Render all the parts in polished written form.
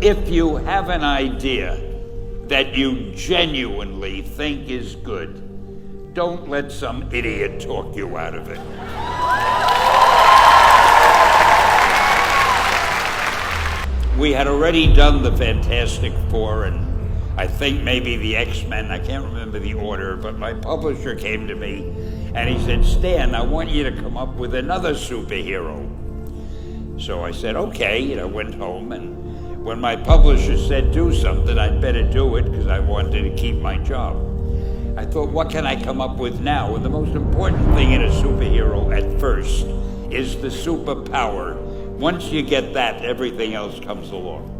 If you have an idea that you genuinely think is good, don't let some idiot talk you out of it. We had already done the Fantastic Four and I think maybe the X-Men, I can't remember the order, but my publisher came to me and he said, Stan, I want you to come up with another superhero. So I said, okay, and I went home, and when my publisher said do something, I'd better do it because I wanted to keep my job. I thought, what can I come up with now? And the most important thing in a superhero at first is the superpower. Once you get that, everything else comes along.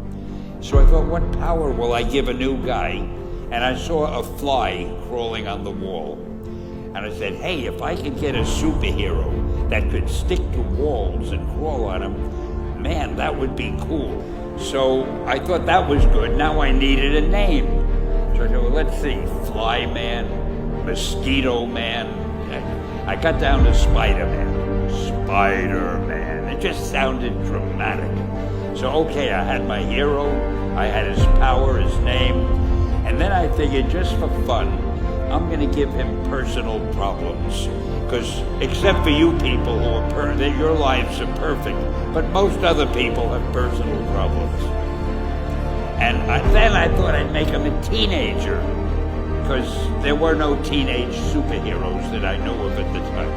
So I thought, what power will I give a new guy? And I saw a fly crawling on the wall. And I said, hey, if I could get a superhero that could stick to walls and crawl on them, man, that would be cool. So I thought that was good. Now I needed a name. So I thought, well, let's see, Fly Man, Mosquito Man. I got down to Spider-Man. Spider-Man. It just sounded dramatic. So, okay, I had my hero, I had his power, his name, and then I figured just for fun, I'm going to give him personal problems. Because except for you people who are that your lives are perfect, but most other people have personal problems. And then I thought I'd make him a teenager, because there were no teenage superheroes that I knew of at the time.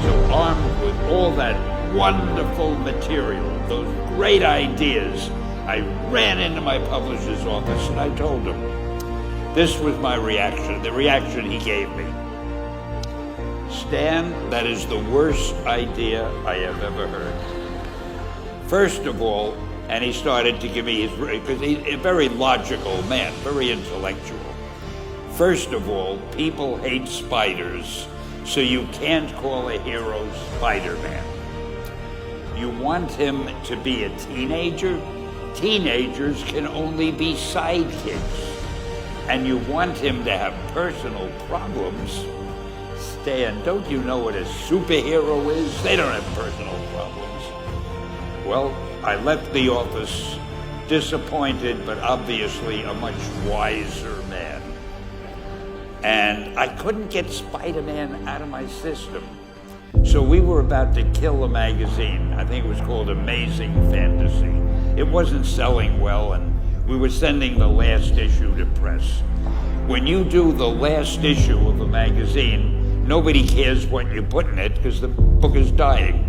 So armed with all that wonderful material, those great ideas, I ran into my publisher's office and I told him. This was my reaction, the reaction he gave me. Stan, that is the worst idea I have ever heard. First of all, and he started to give me his, because he's a very logical man, very intellectual. First of all, people hate spiders, so you can't call a hero Spider-Man. You want him to be a teenager? Teenagers can only be sidekicks. And you want him to have personal problems? Stan, don't you know what a superhero is? They don't have personal problems. Well, I left the office disappointed, but obviously a much wiser man. And I couldn't get Spider-Man out of my system. So we were about to kill a magazine. I think it was called Amazing Fantasy. It wasn't selling well, and we were sending the last issue to press. When you do the last issue of a magazine, nobody cares what you put in it because the book is dying.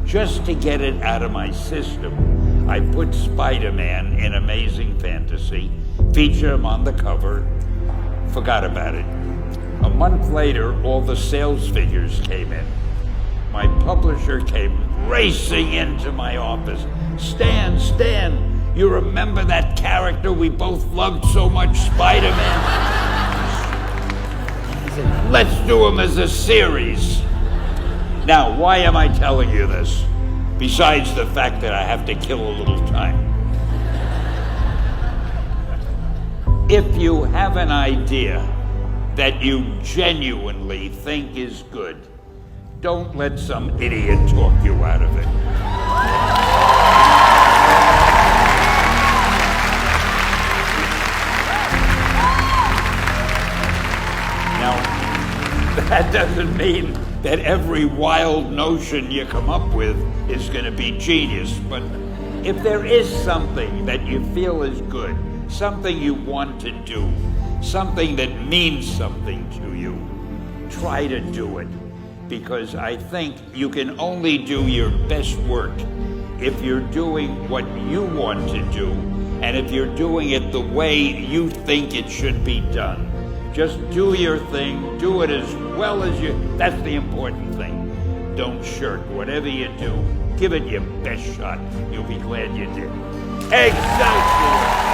Just to get it out of my system, I put Spider-Man in Amazing Fantasy, featured him on the cover, forgot about it. A month later, all the sales figures came in. My publisher came racing into my office. Stan, you remember that character we both loved so much, Spider-Man? He said, let's do him as a series. Now, why am I telling you this? Besides the fact that I have to kill a little time. If you have an idea that you genuinely think is good, don't let some idiot talk you out of it. Now, that doesn't mean that every wild notion you come up with is going to be genius, but if there is something that you feel is good, something you want to do, something that means something to you, try to do it. Because I think you can only do your best work if you're doing what you want to do, and if you're doing it the way you think it should be done. Just do your thing, do it as well as you, that's the important thing. Don't shirk. Whatever you do, give it your best shot. You'll be glad you did. Excelsior!